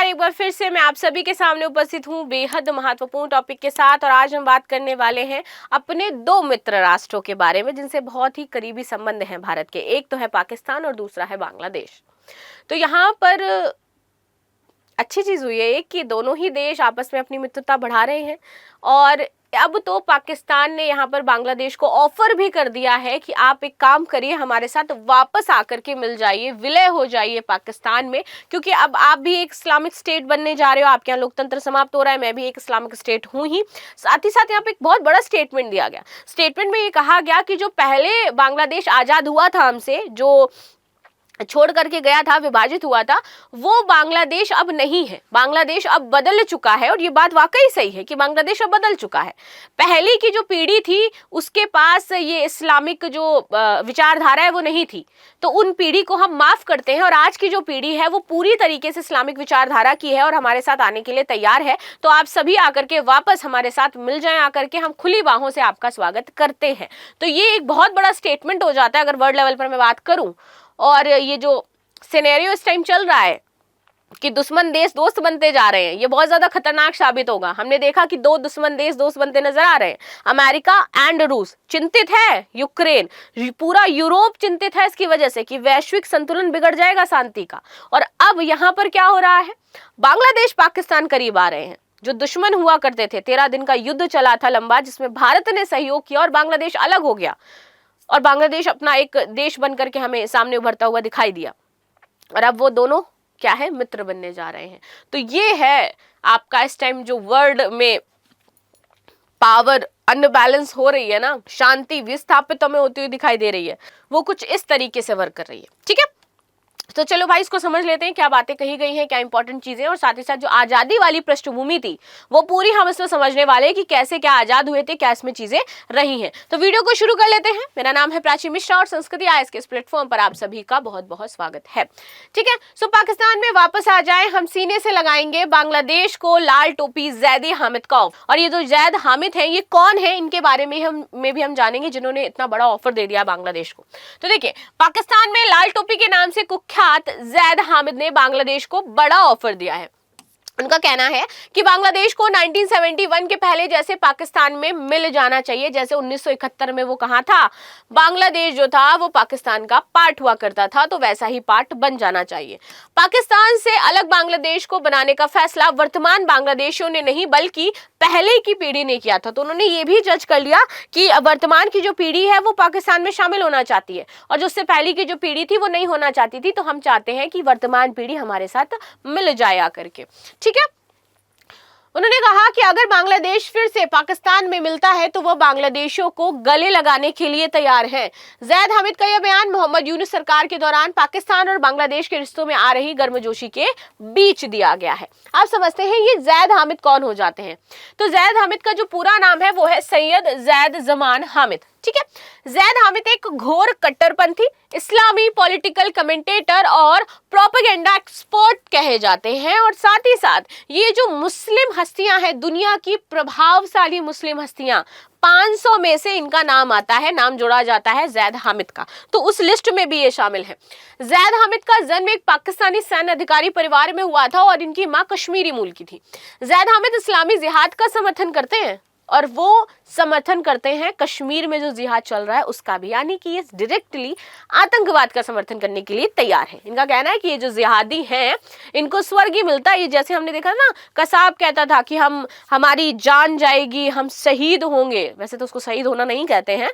एक बार फिर से मैं आप सभी के सामने उपस्थित हूँ बेहद महत्वपूर्ण टॉपिक के साथ। और आज हम बात करने वाले हैं अपने दो मित्र राष्ट्रों के बारे में जिनसे बहुत ही करीबी संबंध हैं भारत के। एक तो है पाकिस्तान और दूसरा है बांग्लादेश। तो यहाँ पर अच्छी चीज हुई है कि दोनों ही देश आपस में अपनी मित्रता बढ़ा रहे हैं। और अब तो पाकिस्तान ने यहाँ पर बांग्लादेश को ऑफर भी कर दिया है कि आप एक काम करिए, हमारे साथ वापस आकर के मिल जाइए, विलय हो जाइए पाकिस्तान में, क्योंकि अब आप भी एक इस्लामिक स्टेट बनने जा रहे हो। आपके यहाँ लोकतंत्र समाप्त हो रहा है, मैं भी एक इस्लामिक स्टेट हूँ ही। साथ ही साथ यहाँ पे एक बहुत बड़ा स्टेटमेंट दिया गया। स्टेटमेंट में ये कहा गया कि जो पहले बांग्लादेश आजाद हुआ था हमसे, जो छोड़ करके गया था, विभाजित हुआ था, वो बांग्लादेश अब नहीं है। बांग्लादेश अब बदल चुका है। और ये बात वाकई सही है कि बांग्लादेश अब बदल चुका है। पहले की जो पीढ़ी थी उसके पास ये इस्लामिक जो विचारधारा है वो नहीं थी, तो उन पीढ़ी को हम माफ करते हैं। और आज की जो पीढ़ी है वो पूरी तरीके से इस्लामिक विचारधारा की है और हमारे साथ आने के लिए तैयार है। तो आप सभी आकर के वापस हमारे साथ मिल जाएं, आकर के हम खुली बाहों से आपका स्वागत करते हैं। तो ये एक बहुत बड़ा स्टेटमेंट हो जाता है अगर वर्ल्ड लेवल पर मैं बात करूं। और ये जो सिनेरियो इस टाइम चल रहा है कि दुश्मन देश दोस्त बनते जा रहे हैं, ये बहुत ज्यादा खतरनाक साबित होगा। हमने देखा कि दो दुश्मन देश दोस्त बनते नजर आ रहे हैं, अमेरिका एंड रूस। चिंतित है यूक्रेन, पूरा यूरोप चिंतित है इसकी वजह से कि वैश्विक संतुलन बिगड़ जाएगा शांति का। और अब यहाँ पर क्या हो रहा है, बांग्लादेश पाकिस्तान करीब आ रहे हैं। जो दुश्मन हुआ करते थे, 13 दिन का युद्ध चला था लंबा, जिसमें भारत ने सहयोग किया और बांग्लादेश अलग हो गया और बांग्लादेश अपना एक देश बनकर के हमें सामने उभरता हुआ दिखाई दिया। और अब वो दोनों क्या है, मित्र बनने जा रहे हैं। तो ये है आपका इस टाइम जो वर्ल्ड में पावर अनबैलेंस हो रही है ना, शांति विस्थापित में होती हुई दिखाई दे रही है, वो कुछ इस तरीके से वर्क कर रही है। ठीक है, तो चलो भाई इसको समझ लेते हैं, क्या बातें कही गई हैं, क्या इंपॉर्टेंट चीजें। और साथ ही साथ जो आजादी वाली पृष्ठभूमि थी वो पूरी हम इसमें समझने वाले हैं कि कैसे क्या आजाद हुए थे, क्या इसमें चीजें रही हैं। तो वीडियो को शुरू कर लेते हैं। मेरा नाम है प्राची मिश्रा और संस्कृति आईएएस के इस प्लेटफॉर्म पर आप सभी का बहुत बहुत स्वागत है। ठीक है, सो पाकिस्तान में वापस आ जाए, हम सीने से लगाएंगे बांग्लादेश को लाल टोपी जैद हामिद का। और ये जो जैद हामिद है ये कौन है, इनके बारे में भी हम जानेंगे, जिन्होंने इतना बड़ा ऑफर दे दिया बांग्लादेश को। तो देखिए, पाकिस्तान में लाल टोपी के नाम से कुख्यात जैद हामिद ने बांग्लादेश को बड़ा ऑफर दिया है। उनका कहना है कि बांग्लादेश को 1971 के पहले जैसे पाकिस्तान में मिल जाना चाहिए, जैसे 1971 में वो कहा था बांग्लादेश जो था वो पाकिस्तान का पार्ट हुआ करता था, तो वैसा ही पार्ट बन जाना चाहिए। पाकिस्तान से अलग बांग्लादेश को बनाने का फैसला वर्तमान बांग्लादेशियों ने नहीं बल्कि पहले की पीढ़ी ने किया था। तो उन्होंने ये भी जज कर लिया कि वर्तमान की जो पीढ़ी है वो पाकिस्तान में शामिल होना चाहती है और जो उससे पहले की जो पीढ़ी थी वो नहीं होना चाहती थी। तो हम चाहते हैं कि वर्तमान पीढ़ी हमारे साथ मिल जाए आकर के। ठीक है, उन्होंने कहा कि अगर बांग्लादेश फिर से पाकिस्तान में मिलता है तो वह बांग्लादेशियों को गले लगाने के लिए तैयार है। जैद हामिद का यह बयान मोहम्मद यूनुस सरकार के दौरान पाकिस्तान और बांग्लादेश के रिश्तों में आ रही गर्मजोशी के बीच दिया गया है। आप समझते हैं ये जैद हामिद कौन हो जाते हैं। तो जैद हामिद का जो पूरा नाम है वो है सैयद जैद जमान हामिद। ठीक है, जैद हामिद एक घोर कट्टरपंथी इस्लामी पॉलिटिकल कमेंटेटर और प्रोपेगेंडा एक्सपर्ट कहे जाते हैं। और साथ ही साथ ये जो मुस्लिम हस्तियां हैं, दुनिया की प्रभावशाली मुस्लिम हस्तियां, 500 में से इनका नाम आता है, नाम जोड़ा जाता है जैद हामिद का। तो उस लिस्ट में भी ये शामिल है। जैद हामिद का जन्म एक पाकिस्तानी सैन्य अधिकारी परिवार में हुआ था और इनकी मां कश्मीरी मूल की थी। जैद हामिद इस्लामी जिहाद का समर्थन करते हैं और वो समर्थन करते हैं कश्मीर में जो जिहाद चल रहा है उसका भी, यानी कि ये डायरेक्टली आतंकवाद का समर्थन करने के लिए तैयार है। इनका कहना है कि ये जो जिहादी हैं इनको स्वर्ग ही मिलता है। ये जैसे हमने देखा ना, कसाब कहता था कि हमारी जान जाएगी, हम शहीद होंगे। वैसे तो उसको शहीद होना नहीं कहते हैं,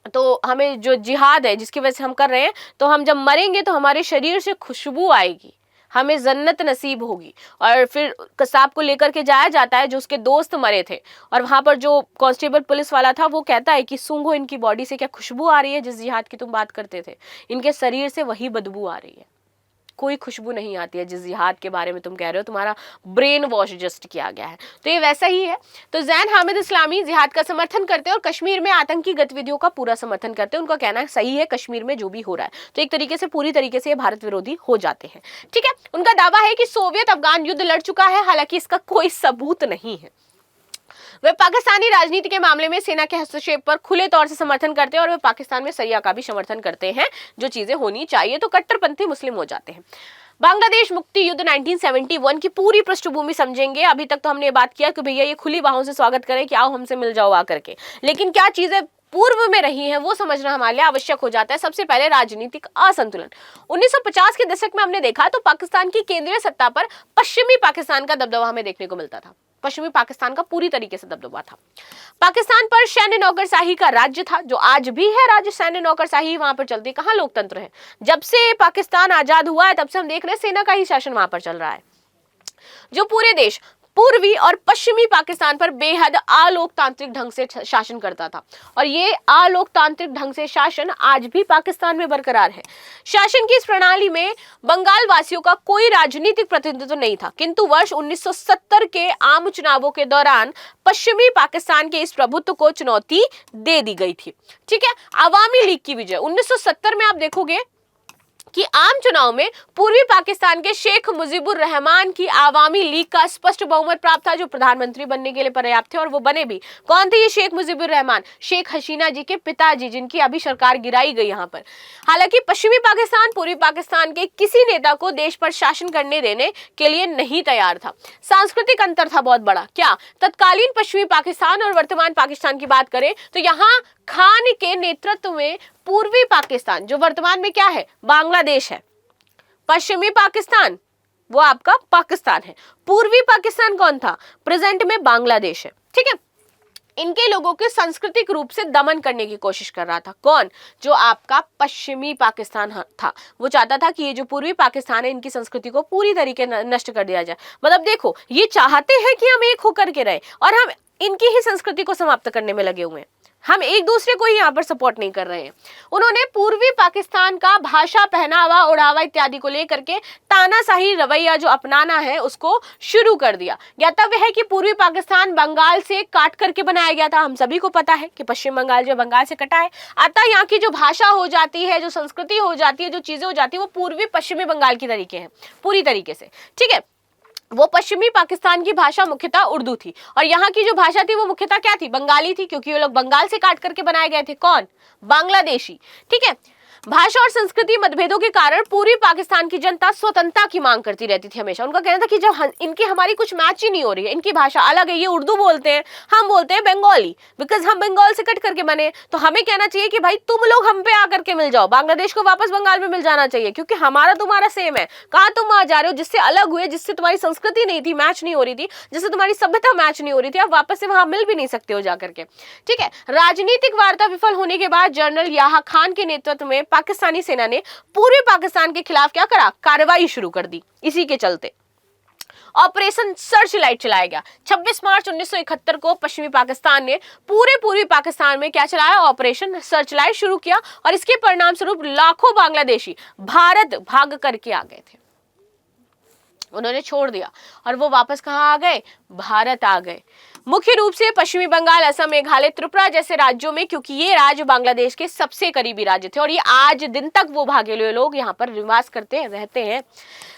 तो हमें जो जिहाद है जिसकी वजह से हम कर रहे हैं, तो हम जब मरेंगे तो हमारे शरीर से खुशबू आएगी, हमें जन्नत नसीब होगी। और फिर कसाब को लेकर के जाया जाता है जो उसके दोस्त मरे थे, और वहां पर जो कांस्टेबल पुलिस वाला था वो कहता है कि सूंघो इनकी बॉडी से क्या खुशबू आ रही है, जिस जिहाद की तुम बात करते थे, इनके शरीर से वही बदबू आ रही है, कोई खुशबू नहीं आती है जिस जिहाद के बारे में तुम कह रहे हो, तुम्हारा ब्रेन वॉश जस्ट किया गया है। तो ये वैसा ही है। तो जैद हामिद इस्लामी जिहाद का समर्थन करते हैं और कश्मीर में आतंकी गतिविधियों का पूरा समर्थन करते हैं। उनका कहना है सही है कश्मीर में जो भी हो रहा है, तो एक तरीके से पूरी तरीके से ये भारत विरोधी हो जाते हैं। ठीक है, उनका दावा है कि सोवियत अफगान युद्ध लड़ चुका है, हालांकि इसका कोई सबूत नहीं है। वे पाकिस्तानी राजनीति के मामले में सेना के हस्तक्षेप पर खुले तौर से समर्थन करते हैं और वे पाकिस्तान में शरिया का भी समर्थन करते हैं, जो चीजें होनी चाहिए। तो कट्टरपंथी मुस्लिम हो जाते हैं। बांग्लादेश मुक्ति युद्ध 1971 की पूरी पृष्ठभूमि समझेंगे। अभी तक तो हमने ये बात किया कि भैया ये खुली बाहों से स्वागत करें कि आओ हमसे मिल जाओ आकर के, लेकिन क्या चीजें पूर्व में रही है वो समझना हमारे लिए आवश्यक हो जाता है। सबसे पहले राजनीतिक असंतुलन। 1950 के दशक में हमने देखा तो पाकिस्तान की केंद्रीय सत्ता पर पश्चिमी पाकिस्तान का दबदबा हमें देखने को मिलता था। पश्चिमी पाकिस्तान का पूरी तरीके से दबदबा था। पाकिस्तान पर सैन्य नौकरशाही का राज्य था, जो आज भी है राज्य, सैन्य नौकरशाही वहां पर चलती। कहां लोकतंत्र है? जब से पाकिस्तान आजाद हुआ है तब से हम देख रहे हैं सेना का ही शासन वहां पर चल रहा है, जो पूरे देश पूर्वी और पश्चिमी पाकिस्तान पर बेहद अलोकतांत्रिक ढंग से शासन करता था। और ये अलोकतांत्रिक ढंग से शासन आज भी पाकिस्तान में बरकरार है। शासन की इस प्रणाली में बंगाल वासियों का कोई राजनीतिक प्रतिनिधित्व नहीं था, किंतु वर्ष 1970 के आम चुनावों के दौरान पश्चिमी पाकिस्तान के इस प्रभुत्व को चुनौती दे दी गई थी। ठीक है, अवामी लीग की विजय 1970 में आप देखोगे कि आम चुनाव में पूर्वी पाकिस्तान के शेख मुजीबुर रहमान की आवामी लीग का स्पष्ट बहुमत प्राप्त था, जो प्रधानमंत्री बनने के लिए पर्याप्त थे, और वो बने भी। कौन थे ये शेख मुजीबुर रहमान? शेख हसीना जी के पिताजी, जिनकी अभी सरकार गिराई गई यहाँ पर। हालांकि पश्चिमी पाकिस्तान पूर्वी पाकिस्तान के किसी नेता को देश पर शासन करने देने के लिए नहीं तैयार था। सांस्कृतिक अंतर था बहुत बड़ा। क्या? तत्कालीन पश्चिमी पाकिस्तान और वर्तमान पाकिस्तान की बात करें तो यहाँ खान के नेतृत्व में पूर्वी पाकिस्तान, जो वर्तमान में क्या है, बांग्लादेश है, पश्चिमी पाकिस्तान वो आपका पाकिस्तान है, पूर्वी पाकिस्तान कौन था? प्रेजेंट में बांग्लादेश है। ठीक है, इनके लोगों के सांस्कृतिक रूप से दमन करने की कोशिश कर रहा था। कौन? जो आपका पश्चिमी पाकिस्तान था। वो चाहता था कि ये जो पूर्वी पाकिस्तान है इनकी संस्कृति को पूरी तरीके नष्ट कर दिया जाए। मतलब देखो, ये चाहते हैं कि हम एक होकर के रहे और हम इनकी ही संस्कृति को समाप्त करने में लगे हुए हैं। हम एक दूसरे को ही यहाँ पर सपोर्ट नहीं कर रहे हैं। उन्होंने पूर्वी पाकिस्तान का भाषा, पहनावा, ओढ़ावा इत्यादि को लेकर के तानाशाही रवैया जो अपनाना है उसको शुरू कर दिया। ज्ञातव्य है कि पूर्वी पाकिस्तान बंगाल से काट करके बनाया गया था। हम सभी को पता है कि पश्चिम बंगाल जो बंगाल से कटा है, अतः यहाँ की जो भाषा हो जाती है, जो संस्कृति हो जाती है, जो चीजें हो जाती है, वो पूर्वी पश्चिमी बंगाल की तरीके हैं पूरी तरीके से। ठीक है, वो पश्चिमी पाकिस्तान की भाषा मुख्यतः उर्दू थी और यहाँ की जो भाषा थी वो मुख्यतः क्या थी? बंगाली थी, क्योंकि ये लोग बंगाल से काट करके बनाए गए थे। कौन? बांग्लादेशी। ठीक है, भाषा और संस्कृति मतभेदों के कारण पूर्वी पाकिस्तान की जनता स्वतंत्रता की मांग करती रहती थी हमेशा। उनका कहना था कि जब इनकी हमारी कुछ मैच ही नहीं हो रही है, इनकी भाषा अलग है, ये उर्दू बोलते हैं, हम बोलते हैं बंगाली, बिकॉज हम बंगाल से कट करके बने, तो हमें कहना चाहिए कि भाई तुम लोग हम पे आकर के मिल जाओ, बांग्लादेश को वापस बंगाल में मिल जाना चाहिए, क्योंकि हमारा तुम्हारा सेम है। कहाँ तुम आ जा रहे हो? जिससे अलग हुए, जिससे तुम्हारी संस्कृति नहीं थी, मैच नहीं हो रही थी, जिससे तुम्हारी सभ्यता मैच नहीं हो रही थी, आप वापस से वहां मिल भी नहीं सकते हो जाकर के। ठीक है, राजनीतिक वार्ता विफल होने के बाद जनरल याह्या खान के नेतृत्व में पाकिस्तानी सेना ने पूर्वी पाकिस्तान के खिलाफ क्या करा? कार्रवाई शुरू कर दी। इसी के चलते ऑपरेशन सर्च लाइट चलाया गया। 26 मार्च 1971 को पश्चिमी पाकिस्तान ने पूर्वी पाकिस्तान में क्या चलाया? ऑपरेशन सर्च लाइट शुरू किया और इसके परिणाम स्वरूप लाखों बांग्लादेशी भारत भाग करके आ गए थे। उन्होंने छोड़ दिया और वो वापस कहाँ आ गए? भारत आ गए। मुख्य रूप से पश्चिमी बंगाल, असम, मेघालय, त्रिपुरा जैसे राज्यों में, क्योंकि ये राज्य बांग्लादेश के सबसे करीबी राज्य थे और ये आज दिन तक वो भागे हुए लोग यहाँ पर निवास करते रहते हैं।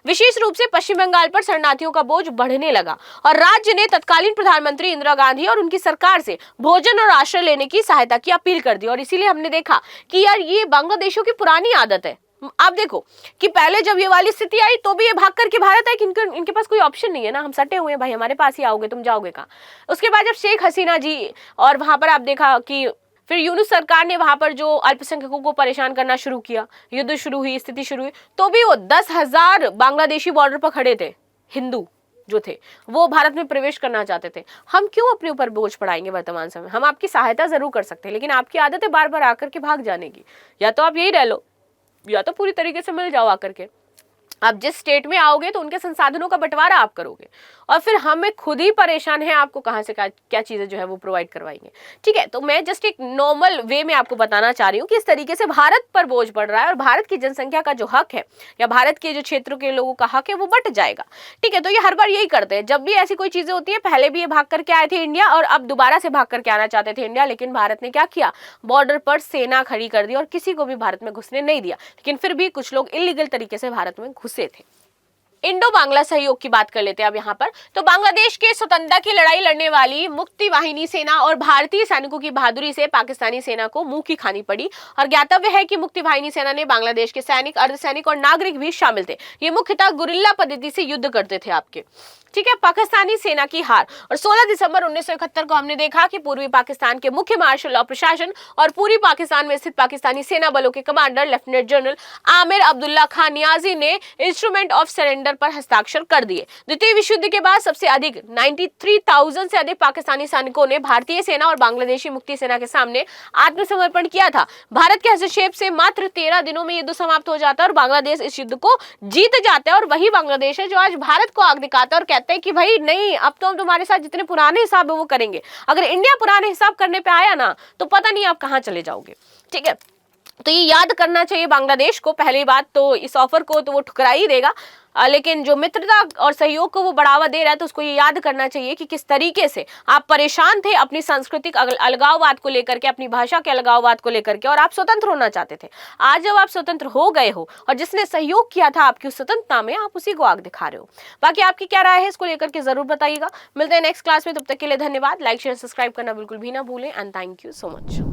विशेष रूप से पश्चिम बंगाल पर शरणार्थियों का बोझ बढ़ने लगा और राज्य ने तत्कालीन प्रधानमंत्री इंदिरा गांधी और उनकी सरकार से भोजन और आश्रय लेने की सहायता की अपील कर दी। और इसीलिए हमने देखा कि यार ये बांग्लादेशियों की पुरानी आदत है। आप देखो कि पहले जब ये वाली स्थिति आई तो भी ये भाग करके भारत आए कि इनके पास कोई ऑप्शन नहीं है ना, हम सटे हुए हैं भाई, हमारे पास ही आओगे, तुम जाओगे कहाँ? उसके बाद जब शेख हसीना जी और वहां पर आप देखा कि फिर यूनुस सरकार ने वहां पर जो अल्पसंख्यकों को परेशान करना शुरू किया, युद्ध शुरू हुई, स्थिति शुरू हुई, तो भी वो 10,000 बांग्लादेशी बॉर्डर पर खड़े थे। हिंदू जो थे वो भारत में प्रवेश करना चाहते थे। हम क्यों अपने ऊपर बोझ पड़ाएंगे वर्तमान समय? हम आपकी सहायता जरूर कर सकते हैं, लेकिन आपकी आदत है बार बार आकर के भाग जाने की। या तो आप यही रह लो या तो पूरी तरीके से मिल जाओ आकर के। आप जिस स्टेट में आओगे तो उनके संसाधनों का बंटवारा आप करोगे और फिर हमें खुद ही परेशान है आपको कहाँ से क्या चीजें जो है वो प्रोवाइड करवाएंगे। ठीक है, तो मैं जस्ट एक नॉर्मल वे में आपको बताना चाह रही हूँ कि इस तरीके से भारत पर बोझ पड़ रहा है और भारत की जनसंख्या का जो हक है या भारत के जो क्षेत्रों के लोगों का हक है वो बट जाएगा। ठीक है, तो ये हर बार यही करते हैं जब भी ऐसी कोई चीजें होती है। पहले भी ये भाग करके आए थे इंडिया और अब दोबारा से भाग करके आना चाहते थे इंडिया, लेकिन भारत ने क्या किया? बॉर्डर पर सेना खड़ी कर दी और किसी को भी भारत में घुसने नहीं दिया। लेकिन फिर भी कुछ लोग इलीगल तरीके से भारत में घुसे थे। इंडो बांग्ला सहयोग की बात कर लेते हैं अब यहाँ पर। तो बांग्लादेश के स्वतंत्रता की लड़ाई लड़ने वाली मुक्ति वाहिनी सेना और भारतीय सैनिकों की बहादुरी से पाकिस्तानी सेना को मुंह की खानी पड़ी। और ज्ञातव्य है कि मुक्ति वाहिनी सेना ने बांग्लादेश के सैनिक, अर्धसैनिक और नागरिक भी शामिल थे। ये मुख्यतः गुरिल्ला पद्धति से युद्ध करते थे आपके, ठीक है। पाकिस्तानी सेना की हार। और 16 दिसंबर 1971 को हमने देखा कि पूर्वी पाकिस्तान के मुख्य मार्शल लॉ प्रशासन और पूरी पाकिस्तान में स्थित पाकिस्तानी सेना बलों के commander lieutenant general Amir Abdullah Khan Niazi ने इंस्ट्रूमेंट ऑफ सरेंडर पर हस्ताक्षर कर दिए। द्वितीय विश्व युद्ध के बाद सबसे अधिक 93,000 से अधिक पाकिस्तानी सैनिकों ने भारतीय सेना और बांग्लादेशी मुक्ति सेना के सामने आत्मसमर्पण किया था। भारत के हस्तक्षेप से मात्र 13 दिनों में युद्ध समाप्त हो जाता है और बांग्लादेश इस युद्ध को जीत जाता है। और वही बांग्लादेश है जो आज भारत को आग दिखाता है और कहते हैं कि भाई नहीं, अब तो हम तुम्हारे साथ जितने पुराने हिसाब है वो करेंगे। अगर इंडिया पुराने हिसाब करने पे आया ना तो पता नहीं आप कहां चले जाओगे, ठीक है। तो ये याद करना चाहिए बांग्लादेश को। पहली बात तो इस ऑफर को तो वो ठुकरा ही देगा, लेकिन जो मित्रता और सहयोग को वो बढ़ावा दे रहा है तो उसको ये याद करना चाहिए कि किस तरीके से आप परेशान थे अपनी सांस्कृतिक अलगाववाद को लेकर के, अपनी भाषा के अलगाववाद को लेकर के, और आप स्वतंत्र होना चाहते थे। आज जब आप स्वतंत्र हो गए हो और जिसने सहयोग किया था आपकी स्वतंत्रता में, आप उसी को आग दिखा रहे हो। बाकी आपकी क्या राय है इसको लेकर के जरूर बताइएगा। मिलते हैं नेक्स्ट क्लास में, तब तक के लिए धन्यवाद। लाइक शेयर सब्सक्राइब करना बिल्कुल भी ना भूलें and thank you so much.